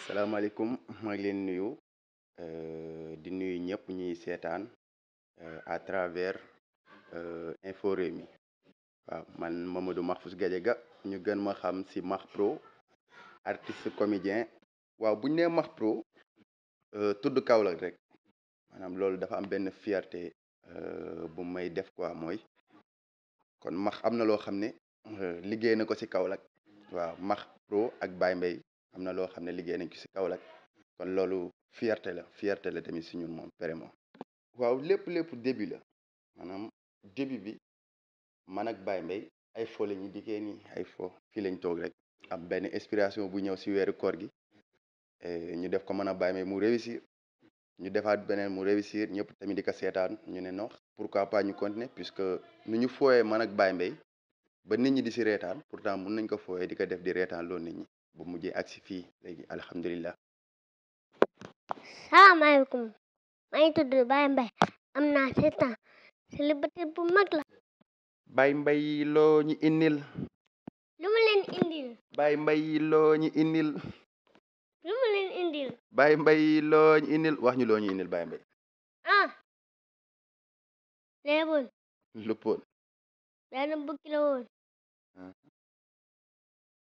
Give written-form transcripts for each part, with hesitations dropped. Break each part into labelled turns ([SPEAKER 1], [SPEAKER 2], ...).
[SPEAKER 1] salaamaaleykum maa ngi leen nuyu di nuyu ñëpp ñuy seetaan à travers Infos Rewmi waaw man Mamadou Mahfouss Gadiaga ñu gën ma xam si Mah Pro artiste comédien waaw bu ñu nee Mah Pro tudd Kaolack rek maanaam loolu dafa am benn fierté bu may def quoi mooy kon Mah am na loo xam ne liggéey na ko si Kaolack waaw Mah Pro ak Baye Mbaye am na loo xam ne liggéey nañ ko si Kaolack kon loolu fierté la tamit si ñun moom vraiment. waaw lépp début la maanaam début bi man ak Baye Mbaye ay fo la ñuy dikkee nii ay fo fii lañ toog rek am benn inspiration bu ñëw si weeru koor gi ñu def ko mën a Baye Mbaye mu réussir ñu defaat beneen mu réussir ñëpp tamit di ko seetaan ñu ne non pourquoi pas ñu continuer puisque nu ñu fooyee man ak Baye Mbaye ba nit ñi di si reetaan pourtant mun nañ ko fooyee di ko def di reetaan loolu nit ñi bu mujjee ak si fii léegi alhamdulilah.
[SPEAKER 2] salaamaaleykum maa ngi tudd Baye Mbaye am naa 7 ans célibataire bu mag la.
[SPEAKER 1] Baye Mbaye loo ñu indil.
[SPEAKER 2] lu ma leen indil.
[SPEAKER 1] Baye Mbaye loo ñu indil.
[SPEAKER 2] lu ma leen indil.
[SPEAKER 1] Baye Mbaye loo ñu indil wax ñu loo ñu indil Baye Mbaye.
[SPEAKER 2] léeboon.
[SPEAKER 1] luppoon.
[SPEAKER 2] benn bukki la woon.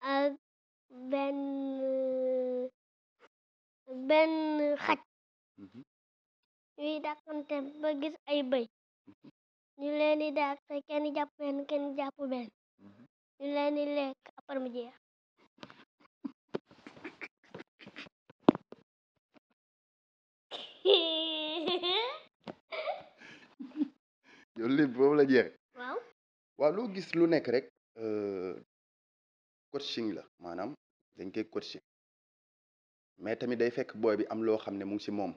[SPEAKER 2] ak benn xaj. ñuy dàqante ba gis ay bëy. ñu leen di dàq te kenn jàpp benn kenn jàpp benn. ñu leen di lekk après mu jeex.
[SPEAKER 1] yow lépp boobu la jeex.
[SPEAKER 2] waaw
[SPEAKER 1] loo gis lu nekk rek coaching la maanaam dañ koy coaching mais tamit day fekk booy bi am loo xam ne mu ngi si moom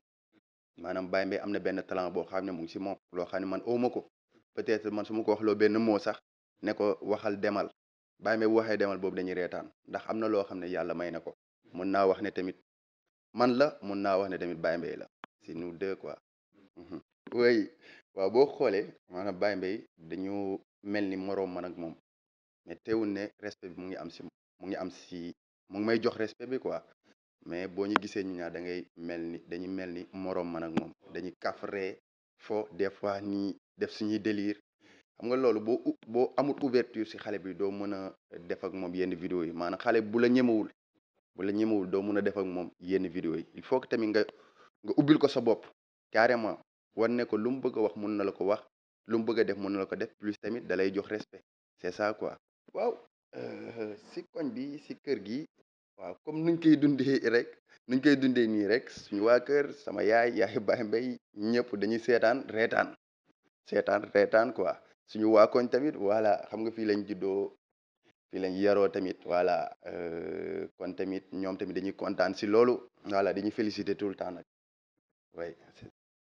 [SPEAKER 1] maanaam Baye Mbaye am na benn talent boo xam ne mu ngi si moom loo xam ne man awma ko peut-être man su ma ko wax loo benn moo sax ne ko waxal demal Baye Mbaye bu waxee demal boobu dañuy reetaan ndax am na loo xam ne yàlla may na ko mun naa wax ne tamit man la mun naa wax ne tamit Baye Mbaye la c'est nous deux quoi. oui waaw boo xoolee maanaam Baye Mbaye dañu mel ni moroom man ak moom mais teewul ne respect bi mu ngi am si mu ngi may jox respect bi quoi mais boo ñu gisee ñu ñaar dañuy mel ni moroom man ak moom dañuy kafree fo des fois nii def suñuy délire xam nga loolu boo amul ouverture si xale bi doo mën a def ak moom yenn vidéo yi maanaam xale bu la ñemewul doo mën a def ak moom yenn vidéo yi il faut que tamit nga ubbil ko sa bopp carrément war ne ko lu mu bëgg a wax mun na la ko wax lu mu bëgg a def mun na la ko def plus tamit da lay jox respect c'est ça quoi. waaw si koñ bi si kër gi waaw comme nuñ koy dundee nii rek suñu waa kër sama yaay Baye Mbaye ñëpp dañuy seetaan reetaan quoi suñu waa koñ tamit voilà xam nga fii lañ juddoo fii lañ yaroo tamit voilà kon tamit ñoom tamit dañuy kontaan si loolu voilà dañuy féliciter tout le temps nag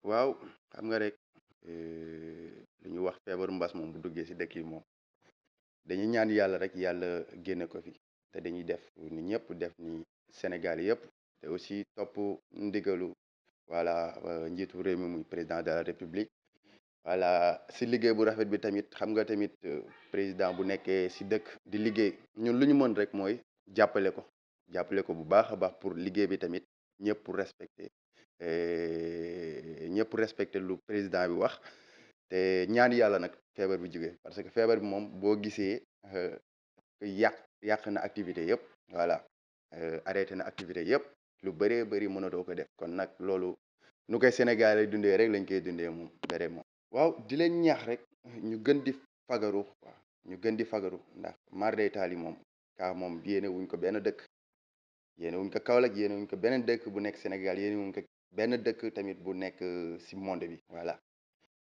[SPEAKER 1] waaw xam nga rek li ñu wax feebaru mbas moom bu duggee si dëkk yi moom dañuy ñaan yàlla rek yàlla génne ko fi te dañuy def ni ñëpp def ni Sénégal yëpp te aussi topp ndigalu voilà njiitu réew mi muy président de la République voilà si liggéey bu rafet bi tamit xam nga tamit président bu nekkee si dëkk di liggéey ñun lu ñu mën rek mooy jàppale ko bu baax a baax pour liggéey bi tamit ñëpp respecté lu président bi wax te ñaan yàlla nag feebar bi jógee parce que feebar bi moom boo gisee yàq na activité yëpp voilà arrêté na activité yëpp lu bëree bëri mënatoo ko def kon nag loolu nu koy Sénégal dundee rek lañ koy dundee moom vraiment. waaw di leen ñaax rek ñu gën di fagaru ndax mar day taal yi moom kaa moom yéene wuñ ko benn dëkk yéene wuñ ko Kaolack yéene wuñ ko beneen dëkk bu nekk Sénégal yéene wuñ ko benn dëkk tamit bu nekk si monde bi voilà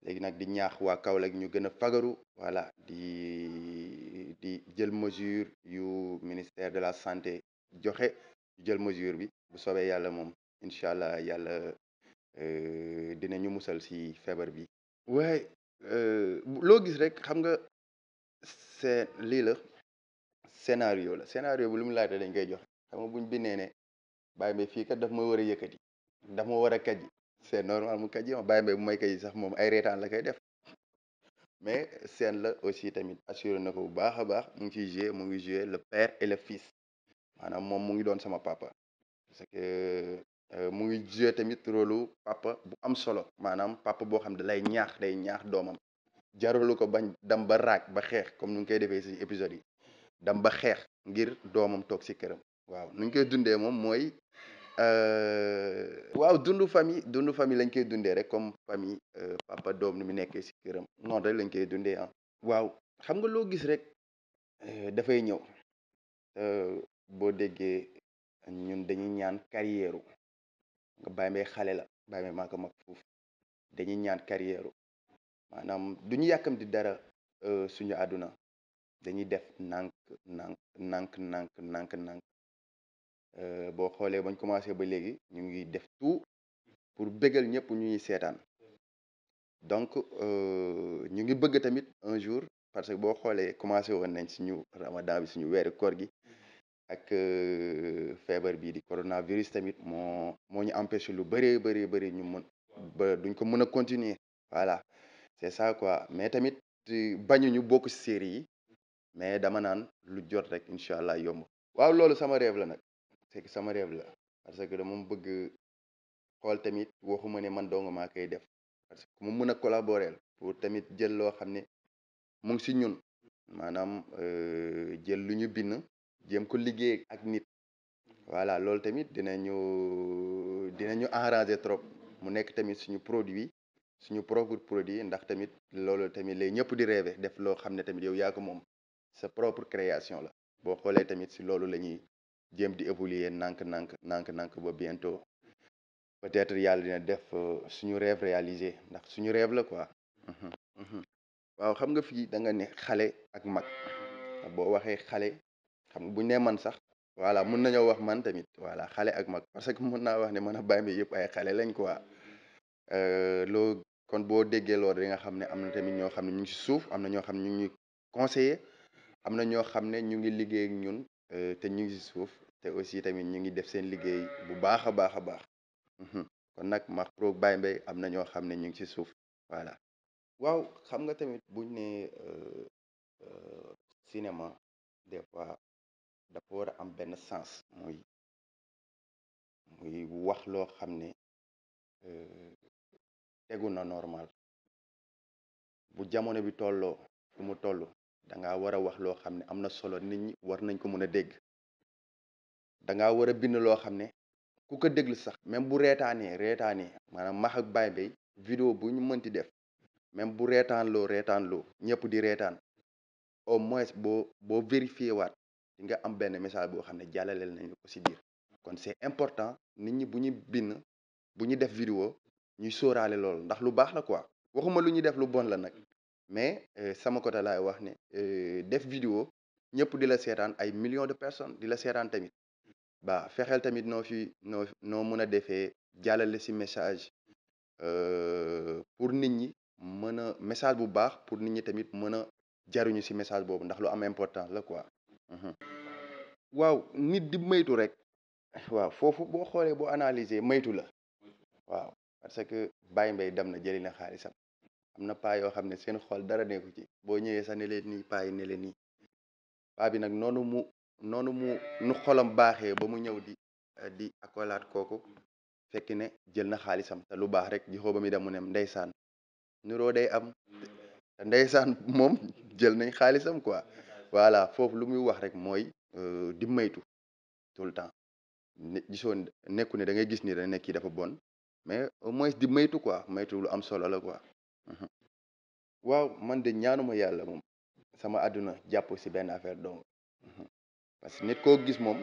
[SPEAKER 1] léegi nag di ñaax waa Kaolack ñu gën a fagaru voilà di jël mesure yu ministère de la santé joxe jël mesure bi bu soobee yàlla moom incha allah yàlla dinañu musal si feebar bi. waaye loo gis rek xam nga lii la scénario bi lu mu laajte dañ koy joxe xam nga buñ bindee ne Baye Mbaye fii kat daf ma war a yëkkati daf ma war a kàjji c'est normal mu kàjji ma Baye Mbaye bu may kàjji sax moom ay reetaan la koy def mais scène la aussi tamit assuré na ko bu baax a baax mu ngi ciy joué mu ngi joué le père et le fils maanaam moom mu ngi doon sama papa parce que mu ngi joué tamit rôle papa bu am solo maanaam papa boo xam ne lay ñaax day ñaax doomam jaralu ko bañ dam ba raak ba xeex comme nu ngi koy defee si épisode yi dam ba xeex ngir doomam toog si këram waaw nu ñu koy dundee moom mooy waaw dundu famille lañ koy dundee rek comme famille papa doom ni mu nekkee si këram noonu rek lañ koy dundee ah. waaw xam nga loo gis rek dafay ñëw boo déggee ñun dañuy ñaan carrière nga bàyyi may xale la bàyyi may maa ko mag foofu dañuy ñaan carrière maanaam du ñu yàkkamti dara suñu àdduna dañuy def nànk boo xoolee bañ commencé ba léegi ñu ngi def tout pour bégal ñëpp ñuy seetaan donc ñu ngi bëgg tamit un jour parce que boo xoolee commencé woon nañ suñu ramadan bi suñu weeru koor gi ak feebar bii di coronavirus tamit moo ñu empêché lu bëri ñu mën ba duñ ko mën a continuer voilà c'est ça quoi mais tamit bañuñu bokk ci série yi mais dama naan lu jot rek incha allah yomb waaw loolu sama rêve la nag c'est que sama rêve la parce que dama bëgg xool tamit waxuma ne man dong maa koy def parce que mu mën a collaborer pour tamit jël loo xam ne mu ngi ci ñun maanaam jël lu ñu bind jéem ko liggéey ak nit voilà loolu tamit dinañu arranger trop mu nekk tamit suñu propre produit ndax tamit loolu tamit lay ñëpp di rêver def loo xam ne tamit yow yaa ko moom sa propre création la boo xoolee tamit si loolu la ñuy jéem di évoluer nànk ba bientôt peut-être yàlla dina def suñu rêve réalisé ndax suñu rêve la quoi. waaw xam nga fii da nga ne xale ak mag boo waxee xale xam nga buñ ne man sax voilà mun nañoo wax man tamit voilà xale ak mag parce que mun naa wax ne man a Baye Mbaye yëpp ay xale lañ quoi loo kon boo déggee loolu di nga xam ne am na tamit ñoo xam ne ñu ngi si suuf am na ñoo xam ne ñu ngi conseiller am na ñoo xam ne ñu ngi liggéey ak ñun te ñu ngi si suuf te aussi tamit ñu ngi def seen liggéey bu baax a baax a baax kon nag Max Pro Baye Mbaye am na ñoo xam ne ñu ngi si suuf voilà. waaw xam nga tamit buñ ne cinéma des fois dafa war a am benn sens muy wax loo xam ne tegu na normal bu jamono bi tolloo fu mu toll da ngaa war a wax loo xam ne am na solo nit ñi war nañ ko mën a dégg da ngaa war a bind loo xam ne ku ko déglu sax même bu reetaanee maanaam Max ak Baye Mbaye vidéo bu ñu mënti def même bu reetaanloo ñëpp di reetaan au moins boo vérifié waat di nga am benn message boo xam ne jàllaleel nañu ko si biir kon c'est important nit ñi bu ñu bind bu ñu def vidéo ñuy sóoraale loolu ndax lu baax la quoi waxuma lu ñuy def lu bon la nag mais sama côté laay wax ne def vidéo ñëpp di la seetaan ay millions de personnes di la seetaan tamit ba fexeel tamit noo mën a defee jàllale si message pour nit ñi mën a message bu baax pour nit ñi tamit mën a jaruñu si message boobu ndax lu am important la quoi. waaw nit di maytu rek waaw foofu boo xoolee boo analyser maytu la waaw parce que Baye Mbaye dem na jëli na xaalisam am na paa yoo xam ne seen xol dara nekku ci boo ñëwee sax ne leen nii paa yi ne leen nii paa bi nag noonu mu nu xolam baaxee ba mu ñëw di akolaat kooku fekk ne jël na xaalisam te lu baax rek ji xoo ba mi dem mu ne ndeysaan nuroo day am te ndeysaan moom jël nañ xaalisam quoi voilà foofu lu muy wax rek mooy di maytu tout le temps gisoon nekku ne da ngay gis ni da nekk kii dafa bon mais au moins di maytu quoi maytu lu am solo la quoi. waaw man de ñaanuma yàlla moom sama àdduna jàpp si benn affaire donc parce que nit koo gis moom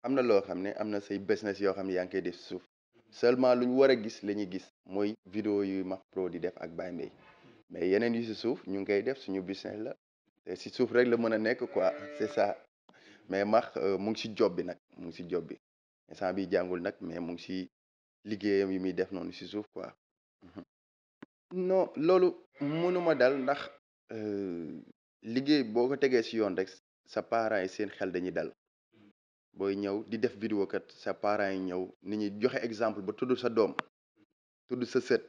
[SPEAKER 1] am na loo xam ne am na say business yoo xam ne yaa ngi koy def suuf seulement lu ñu war a gis la ñuy gis mooy vidéo yu Max Pro di def ak Baye Mbaye mais yeneen yu si suuf ñu ngi koy def suñu business la te si suuf rek la mën a nekk quoi c'est ça mais Max mu ngi si job bi nag mu ngi si job bi instant bi jàngul nag mais mu ngi si liggéeyam yi muy def noonu si suuf quoi. non loolu mënuma dal ndax liggéey boo ko tegee si yoon rek sa parents yi seen xel dañuy dal booy ñëw di def vidéo kat sa parents yi ñëw nit ñi joxe exemple ba tudd sa doom tudd sa sët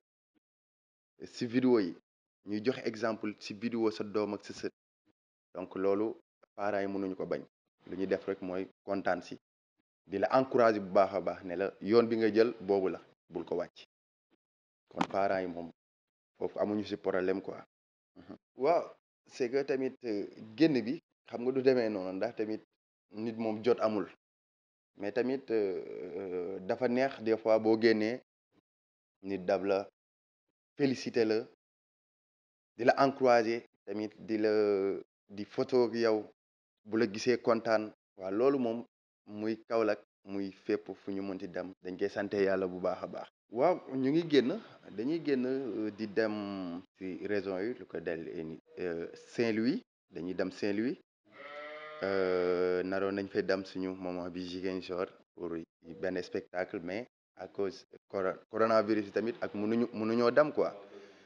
[SPEAKER 1] si vidéo yi ñuy joxe exemple si vidéo sa doom ak sa sët donc loolu parents yi mënuñu ko bañ lu ñuy def rek mooy kontaan si di la encourager bu baax a baax ne la yoon bi nga jël boobu la bul ko wàcc kon parents yi moom foofu amuñu si problème quoi. waaw c'est que tamit génn bi xam nga du demee noonu ndax tamit nit moom jot amul mais tamit dafa neex des fois boo génnee nit dab la féliciter la di la encourager tamit di photo ak yow bu la gisee kontaan waaw loolu moom muy Kaolack muy fépp fu ñu mënti dem dañ koy sante yàlla bu baax a baax. waaw ñu ngi génn dañuy génn di dem ci régions yi lu ko del Saint-Louis dañuy dem Saint-Louis naroon nañ fay dem suñu moment bi Ziguinchor pour benn spectacle mais à cause coronavirus yi tamit ak mënuñoo dem quoi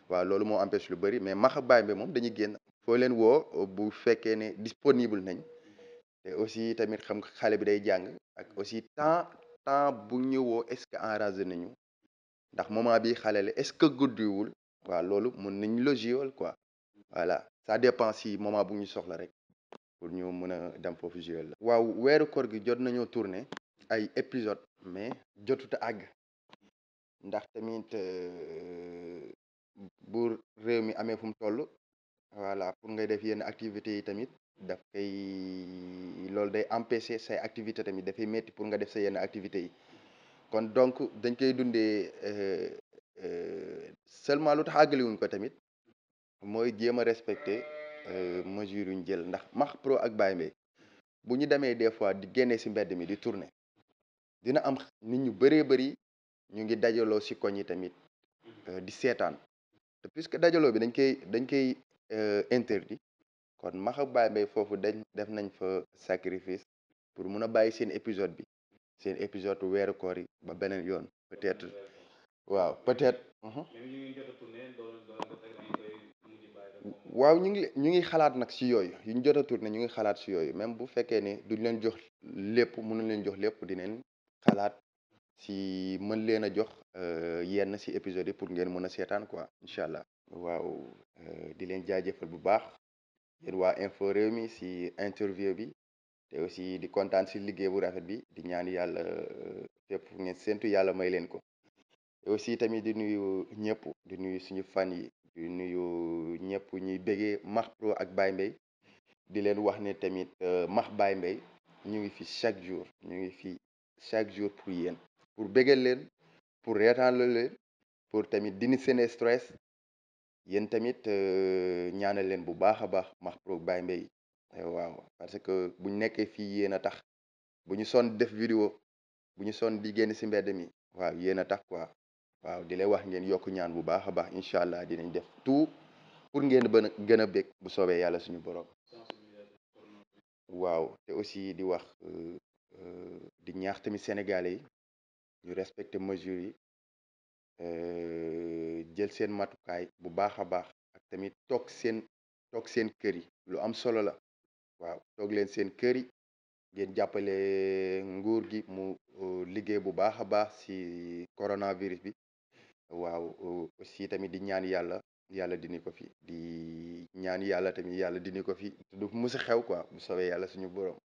[SPEAKER 1] waaw loolu moo empêche lu bëri mais Maxa Baye Mbaye moom dañuy génn foo leen woo bu fekkee ne disponible nañ te aussi tamit xam nga xale bi day jàng ak aussi temps bu ñëwoo est-ce que enragé nañu ndax moment bi xale la est-ce que guddiwul waaw loolu mën nañ logiwal quoi voilà ça dépend si moment bu ñu soxla rek pour ñu mën a dem foofu jouer la. waaw weeru koor gi jot nañoo tourner ay épisode mais jotut a àgg ndax tamit bu réew mi amee fu mu toll voilà pour ngay def yenn activités yi tamit daf koy loolu day empêcher say activité tamit dafay métti pour nga def sa yenn activités yi kon donc dañ koy dundee seulement lu tax àggaliwuñ ko tamit mooy jéem a respecter mesures yu ñu jël ndax Max Pro ak Baye Mbaye bu ñu demee des fois di génnee si mbedd mi di tourner dina am nit ñu bëree bëri ñu ngi dajaloo si koñ yi tamit di seetaan te puisque dajaloo bi dañ koy interdit kon Max ak Baye Mbaye foofu def nañ fa sacrifice pour mun a bàyyi seen épisode weeru koor yi ba beneen yoon peut-être waaw peut-être. waaw ñu ngi xalaat nag si yooyu yu ñu jot a tourné ñu ngi xalaat si yooyu même bu fekkee ne duñ leen jox lépp mënuñ leen jox lépp dinañ xalaat si mën leen a jox yenn si épisodes yi pour ngeen mën a seetaan quoi incha allah. waaw di leen jaajëfal bu baax yéen waa Infos Rewmi si interview bi te aussi di kontaan si liggéey bu rafet bi di ñaan yàlla fépp fu ngeen séntu yàlla may leen ko te aussi tamit di nuyu ñëpp di nuyu suñu fan yi di nuyu ñëpp ñuy bëggee Max Pro ak Baye Mbaye di leen wax ne tamit Max Baye Mbaye ñu ngi fi chaque jour pour yéen pour bëggal leen pour reetaan leen pour tamit dindi seen stress yéen tamit ñaanal leen bu baax a baax Max Pro ak Baye Mbaye waaw parce que buñ nekkee fii yéen a tax bu ñu sonn def vidéo bu ñu sonn di génn si mbedd mi waaw yéen a tax quoi waaw di lay wax ngeen yokk ñaan bu baax a baax incha allah dinañ def tout pour ngeen gën a bég bu soobee yàlla suñu borom. waaw te aussi di wax di ñaax tamit sénégalais yi ñu respecter mesures yi jël seen matukaay bu baax a baax ak tamit toog seen kër yi lu am solo la waaw toog leen seen kër yi ngeen jàppale nguur gi mu liggéey bu baax a baax si coronavirus bi waaw aussi tamit di ñaan yàlla dini ko fi di ñaan yàlla tamit yàlla dini ko fi du mës a xew quoi bu soobee yàlla suñu borom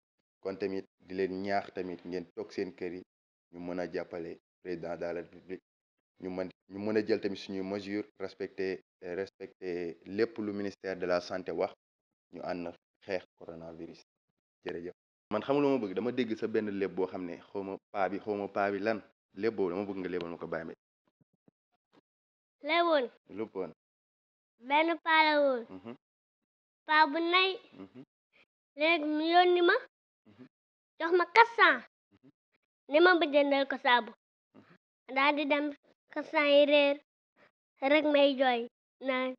[SPEAKER 1] kon tamit di leen ñaax tamit ngeen toog seen kër yi ñu mën a jàppale président de la république ñu mën a jël tamit suñuy mesure respecter lépp lu ministère de la santé wax ñu ànd xeex coronavirus jërëjëf. man xam lu ma bëgg dama dégg sa benn léeb boo xam ne xaw ma paa bi lan léeb boobu dama bëgg nga léebal ma ko Baye Mbaye.
[SPEAKER 2] léewoon benn paa la woon paa bu nay léegi mu yónni ma jox ma 400 ni ma ba jëndal ko saabu daal di dem 400 yi réer rek may jooy naan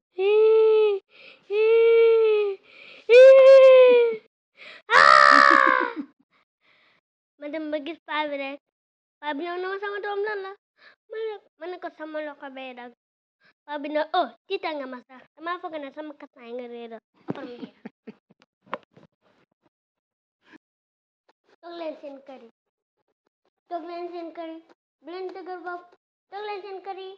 [SPEAKER 2] ma dem ba gis paa bi rek paa bi ñëw na ma sama doom lan la ma ne ko sama loxo bay dag paa bi ne oh tiita nga ma sax dama foog ne sama 400 yi nga réeral après mu jeex. toog leen seen kër yi bu leen dëgër bopp toog leen seen kër yi